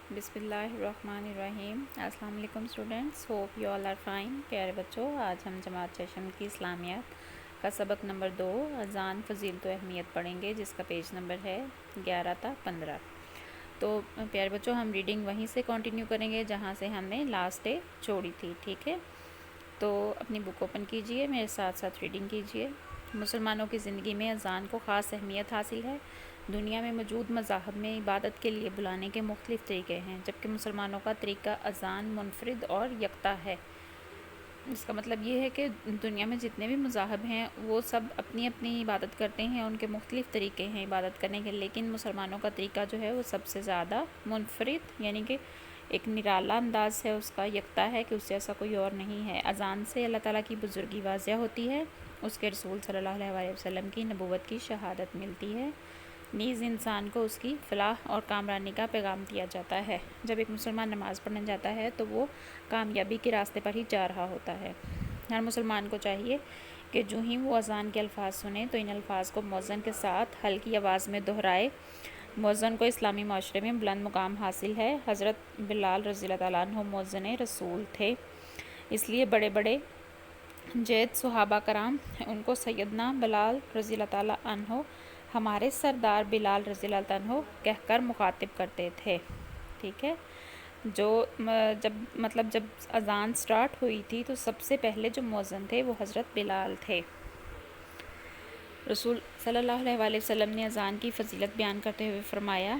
بسم اللہ الرحمن الرحیم۔ السلام علیکم students, hope you all are fine. پیارے بچوں، آج ہم جماعت چشم کی اسلامیات کا سبق نمبر 2 اذان فضیلت و اہمیت پڑھیں گے، جس کا پیج نمبر ہے 11 تا 15۔ تو پیارے بچوں، ہم ریڈنگ وہیں سے کنٹینیو کریں گے جہاں سے ہم نے لاسٹ ڈے چھوڑی تھی، ٹھیک ہے؟ تو اپنی بک اوپن کیجئے، میرے ساتھ ساتھ ریڈنگ کیجئے۔ مسلمانوں کی زندگی میں اذان کو خاص اہمیت حاصل ہے۔ دنیا میں موجود مذاہب میں عبادت کے لیے بلانے کے مختلف طریقے ہیں، جبکہ مسلمانوں کا طریقہ اذان منفرد اور یکتا ہے۔ اس کا مطلب یہ ہے کہ دنیا میں جتنے بھی مذاہب ہیں وہ سب اپنی اپنی عبادت کرتے ہیں، ان کے مختلف طریقے ہیں عبادت کرنے کے، لیکن مسلمانوں کا طریقہ جو ہے وہ سب سے زیادہ منفرد، یعنی کہ ایک نرالا انداز ہے اس کا، یکتا ہے کہ اس جیسا کوئی اور نہیں ہے۔ اذان سے اللہ تعالیٰ کی بزرگی واضح ہوتی ہے، اس کے رسول صلی اللہ علیہ وسلم کی نبوت کی شہادت ملتی ہے، نیز انسان کو اس کی فلاح اور کامرانی کا پیغام دیا جاتا ہے۔ جب ایک مسلمان نماز پڑھنے جاتا ہے تو وہ کامیابی کے راستے پر ہی جا رہا ہوتا ہے۔ ہر مسلمان کو چاہیے کہ جو ہی وہ اذان کے الفاظ سنے تو ان الفاظ کو مؤذن کے ساتھ ہلکی آواز میں دہرائے۔ مؤذن کو اسلامی معاشرے میں بلند مقام حاصل ہے۔ حضرت بلال رضی اللہ تعالیٰ عنہ مؤذن رسول تھے، اس لیے بڑے بڑے جید صحابہ کرام ان کو سیدنا بلال رضی اللہ تعالیٰ عنہ، ہمارے سردار بلال رضی اللہ عنہ کہہ کر مخاطب کرتے تھے، ٹھیک ہے؟ جب اذان سٹارٹ ہوئی تھی تو سب سے پہلے جو مؤذن تھے وہ حضرت بلال تھے۔ رسول صلی اللہ علیہ وسلم نے اذان کی فضیلت بیان کرتے ہوئے فرمایا،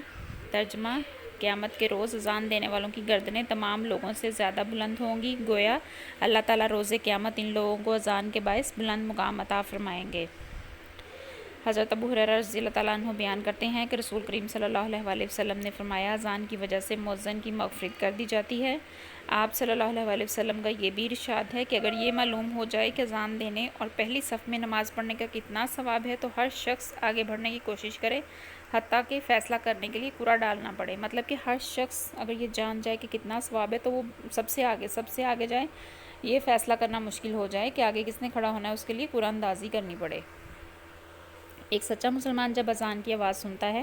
ترجمہ: قیامت کے روز اذان دینے والوں کی گردنیں تمام لوگوں سے زیادہ بلند ہوں گی، گویا اللہ تعالیٰ روز قیامت ان لوگوں کو اذان کے باعث بلند مقام عطا فرمائیں گے۔ حضرت ابو ہریرہ رضی اللہ تعالیٰ عنہ بیان کرتے ہیں کہ رسول کریم صلی اللہ علیہ وسلم نے فرمایا، اذان کی وجہ سے مؤذن کی مغفرت کر دی جاتی ہے۔ آپ صلی اللہ علیہ وسلم کا یہ بھی ارشاد ہے کہ اگر یہ معلوم ہو جائے کہ اذان دینے اور پہلی صف میں نماز پڑھنے کا کتنا ثواب ہے تو ہر شخص آگے بڑھنے کی کوشش کرے، حتیٰ کہ فیصلہ کرنے کے لیے قرعہ ڈالنا پڑے۔ مطلب کہ ہر شخص اگر یہ جان جائے کہ کتنا ثواب ہے تو وہ سب سے آگے جائے، یہ فیصلہ کرنا مشکل ہو جائے کہ آگے کس نے کھڑا ہونا ہے، اس کے لیے قرعہ اندازی کرنی پڑے۔ ایک سچا مسلمان جب اذان کی آواز سنتا ہے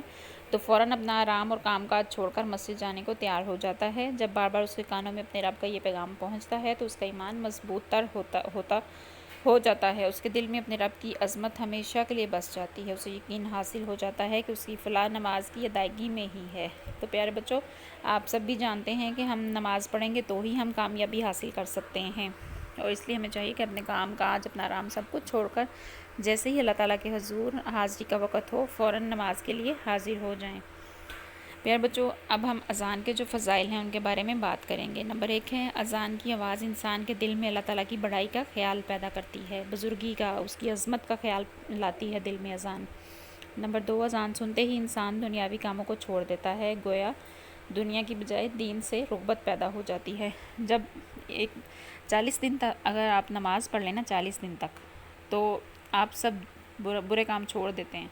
تو فوراً اپنا آرام اور کام کاج چھوڑ کر مسجد جانے کو تیار ہو جاتا ہے۔ جب بار بار اس کے کانوں میں اپنے رب کا یہ پیغام پہنچتا ہے تو اس کا ایمان مضبوط تر ہو جاتا ہے، اس کے دل میں اپنے رب کی عظمت ہمیشہ کے لیے بس جاتی ہے، اسے یقین حاصل ہو جاتا ہے کہ اس کی فلاح نماز کی ادائیگی میں ہی ہے۔ تو پیارے بچوں، آپ سب بھی جانتے ہیں کہ ہم نماز پڑھیں گے تو ہی ہم کامیابی حاصل کر سکتے ہیں، اور اس لیے ہمیں چاہیے کہ اپنے کام کاج، اپنا آرام سب کچھ چھوڑ کر جیسے ہی اللہ تعالیٰ کے حضور حاضری کا وقت ہو فوراً نماز کے لیے حاضر ہو جائیں۔ پیارے بچوں، اب ہم اذان کے جو فضائل ہیں ان کے بارے میں بات کریں گے۔ نمبر 1 ہے، اذان کی آواز انسان کے دل میں اللہ تعالیٰ کی بڑائی کا خیال پیدا کرتی ہے، بزرگی کا، اس کی عظمت کا خیال لاتی ہے دل میں اذان۔ نمبر 2، اذان سنتے ہی انسان دنیاوی کاموں کو چھوڑ دیتا ہے، گویا دنیا کی بجائے دین سے رغبت پیدا ہو جاتی ہے۔ جب 40 دن تک اگر آپ نماز پڑھ لیں نا، 40 دن تک، تو آپ سب برے کام چھوڑ دیتے ہیں،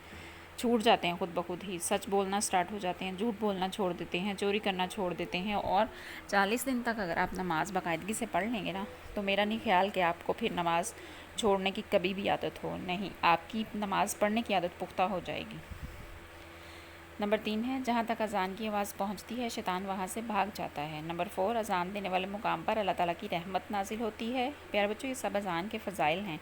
چھوٹ جاتے ہیں خود بخود ہی، سچ بولنا سٹارٹ ہو جاتے ہیں، جھوٹ بولنا چھوڑ دیتے ہیں، چوری کرنا چھوڑ دیتے ہیں، اور 40 دن تک اگر آپ نماز باقاعدگی سے پڑھ لیں گے نا تو میرا نہیں خیال کہ آپ کو پھر نماز چھوڑنے کی کبھی بھی عادت ہو، نہیں، آپ کی نماز پڑھنے کی عادت پختہ ہو جائے گی۔ نمبر 3 ہے، جہاں تک اذان کی آواز پہنچتی ہے شیطان وہاں سے بھاگ جاتا ہے۔ نمبر 4، اذان دینے والے مقام پر اللہ تعالیٰ کی رحمت نازل ہوتی ہے۔ پیارے بچوں، یہ سب اذان کے فضائل ہیں۔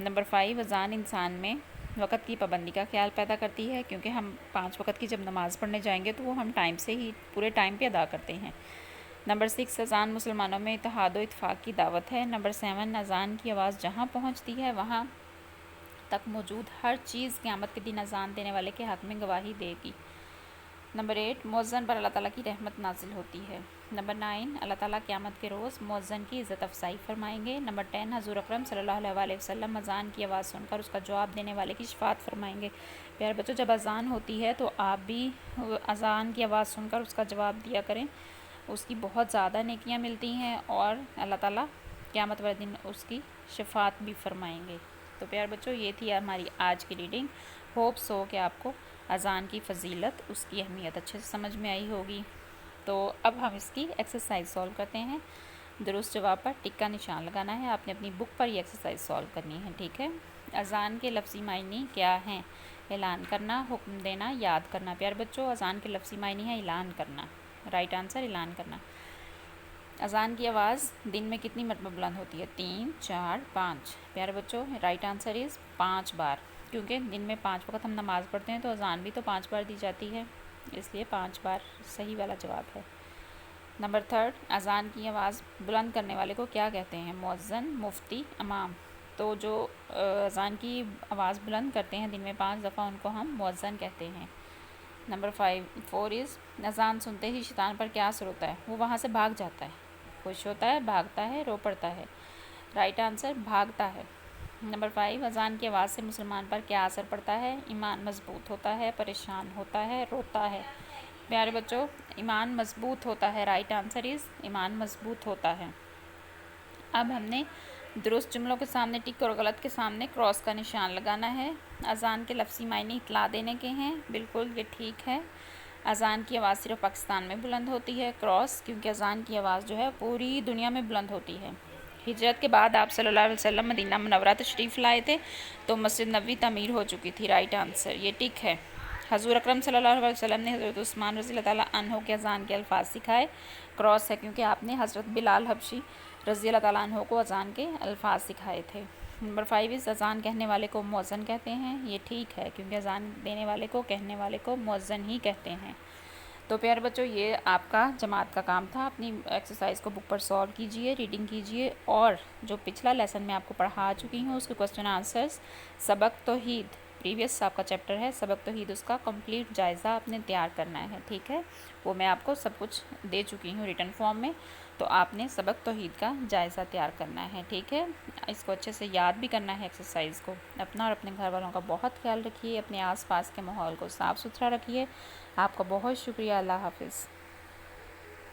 نمبر 5، اذان انسان میں وقت کی پابندی کا خیال پیدا کرتی ہے، کیونکہ ہم 5 وقت کی جب نماز پڑھنے جائیں گے تو وہ ہم ٹائم سے ہی پورے ٹائم پہ ادا کرتے ہیں۔ نمبر 6، اذان مسلمانوں میں اتحاد و اتفاق کی دعوت ہے۔ نمبر 7، اذان کی آواز جہاں پہنچتی ہے وہاں تک موجود ہر چیز قیامت کے دن اذان دینے والے کے حق میں گواہی دے گی۔ نمبر 8، مؤذن پر اللہ تعالیٰ کی رحمت نازل ہوتی ہے۔ نمبر 9، اللہ تعالیٰ قیامت کے روز مؤذن کی عزت افزائی فرمائیں گے۔ نمبر 10، حضور اکرم صلی اللہ علیہ وسلم اذان کی آواز سن کر اس کا جواب دینے والے کی شفاعت فرمائیں گے۔ پیارے بچوں، جب اذان ہوتی ہے تو آپ بھی اذان کی آواز سن کر اس کا جواب دیا کریں، اس کی بہت زیادہ نیکیاں ملتی ہیں، اور اللہ تعالیٰ قیامت والے دن اس کی شفاعت بھی فرمائیں گے۔ تو پیارے بچوں، یہ تھی ہماری آج کی ریڈنگ۔ ہوپ سو کہ آپ کو اذان کی فضیلت، اس کی اہمیت اچھے سے سمجھ میں آئی ہوگی۔ تو اب ہم اس کی ایکسرسائز سولو کرتے ہیں۔ درست جواب پر ٹک کا نشان لگانا ہے، آپ نے اپنی بک پر یہ ایکسرسائز سولو کرنی ہے، ٹھیک ہے؟ اذان کے لفظی معنی کیا ہیں؟ اعلان کرنا، حکم دینا، یاد کرنا۔ پیارے بچوں، اذان کے لفظی معنی ہے اعلان کرنا۔ رائٹ آنسر اعلان کرنا۔ اذان کی آواز دن میں کتنی مرتبہ بلند ہوتی ہے؟ 3، 4، 5۔ پیارے بچوں رائٹ آنسر از 5 بار، کیونکہ دن میں 5 وقت ہم نماز پڑھتے ہیں تو اذان بھی تو 5 بار دی جاتی ہے، اس لیے 5 بار صحیح والا جواب ہے۔ نمبر 3، اذان کی آواز بلند کرنے والے کو کیا کہتے ہیں؟ مؤذن، مفتی، امام۔ تو جو اذان کی آواز بلند کرتے ہیں دن میں 5 دفعہ، ان کو ہم مؤذن کہتے ہیں۔ نمبر 4 از اذان سنتے ہی شیطان پر کیا اثر ہوتا ہے؟ وہ وہاں سے بھاگ جاتا ہے، خوش ہوتا ہے، بھاگتا ہے، رو پڑتا ہے۔ رائٹ آنسر بھاگتا ہے۔ نمبر 5، اذان کی آواز سے مسلمان پر کیا اثر پڑتا ہے؟ ایمان مضبوط ہوتا ہے، پریشان ہوتا ہے، روتا ہے۔ پیارے بچوں ایمان مضبوط ہوتا ہے، رائٹ آنسر از ایمان مضبوط ہوتا ہے۔ اب ہم نے درست جملوں کے سامنے ٹک اور غلط کے سامنے کراس کا نشان لگانا ہے۔ اذان کے لفظی معنی اطلاع دینے کے ہیں، بالکل یہ ٹھیک ہے۔ اذان کی آواز صرف پاکستان میں بلند ہوتی ہے، کراس، کیونکہ اذان کی آواز جو ہے پوری دنیا میں بلند ہوتی ہے۔ ہجرت کے بعد آپ صلی اللہ علیہ وسلم مدینہ منورہ تشریف لائے تھے تو مسجد نبوی تعمیر ہو چکی تھی، رائٹ آنسر یہ ٹک ہے۔ حضور اکرم صلی اللہ علیہ وسلم نے حضرت عثمان رضی اللہ تعالیٰ عنہ کے اذان کے الفاظ سکھائے، کراس ہے، کیونکہ آپ نے حضرت بلال حبشی رضی اللہ تعالیٰ عنہ کو اذان کے الفاظ سکھائے تھے۔ نمبر 5 از اذان کہنے والے کو مؤذن کہتے ہیں، یہ ٹھیک ہے، کیونکہ اذان دینے والے کو، کہنے والے کو مؤذن ہی کہتے ہیں۔ تو پیارے بچوں یہ آپ کا جماعت کا کام تھا، اپنی ایکسرسائز کو بک پر سالو کیجئے، ریڈنگ کیجئے، اور جو پچھلا لیسن میں آپ کو پڑھا چکی ہوں اس کے کوسچن آنسرز، سبق توحید پریویس آپ کا چیپٹر ہے، سبق توحید، اس کا کمپلیٹ جائزہ آپ نے تیار کرنا ہے، ٹھیک ہے، وہ میں آپ کو سب کچھ دے چکی ہوں ریٹن فارم میں، تو آپ نے سبق توحید کا جائزہ تیار کرنا ہے، ٹھیک ہے، اس کو اچھے سے یاد بھی کرنا ہے ایکسرسائز کو۔ اپنا اور اپنے گھر والوں کا بہت خیال رکھیے، اپنے آس پاس کے ماحول کو صاف ستھرا رکھیے۔ آپ کا بہت شکریہ، اللہ حافظ۔